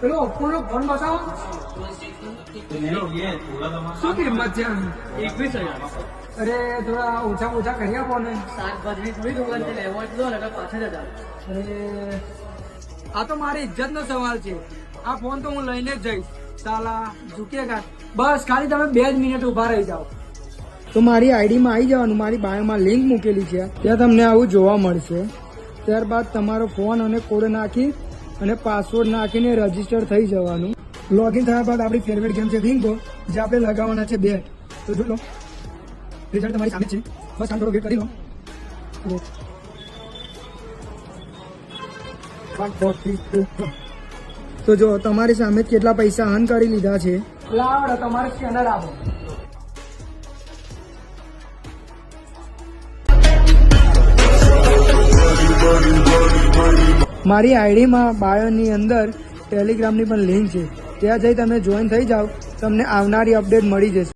પેલો ઓપ્પોનો ફોન બતાવો. શું કિંમત છે આની? 21,000. અરે થોડા ઓછા ઓછા કરી આપો ને. શાકભાજીની થોડી દુકાન છે, લેવો હોય તો લો, નકર 65,000. અરે આ તો મારી ઇજ્જતનો સવાલ છે. આ ફોન તો હું લઈને જ જઈશ. સાલા ઝૂકેગા. બસ ખાલી તમે 2 જ મિનિટ ઉભા રહી જાઓ. તો મારી આઈડીમાં આવી જવાનું. મારી બાયોમાં લિંક મૂકેલી છે, ત્યાં તમને આવું જોવા મળશે. ત્યારબાદ તમારો ફોન અને કોડ નાખી અને પાસવર્ડ નાખીને રજીસ્ટર થઈ જવાનું. લોગિન થયા બાદ આપણી ફેવરેટ ગેમ છે રિંગો, જે આપણે લગાવવાના છે 2. તો જોઈ લો, રિઝલ્ટ તમારી સામે છે. બસ આમ થોડો વેટ કરી લો. 1 4 3 2. તો જો તમારી સામે કેટલા પૈસા અર્ન કરી લીધા છે. લાવડો તમારે સ્કેનર આપો. મારી આઈડીમાં બાયોની અંદર ટેલિગ્રામની પણ લિંક છે, ત્યાં જઈ તમે જોઈન થઈ જાઓ. તમને આવનારી અપડેટ મળી જશે.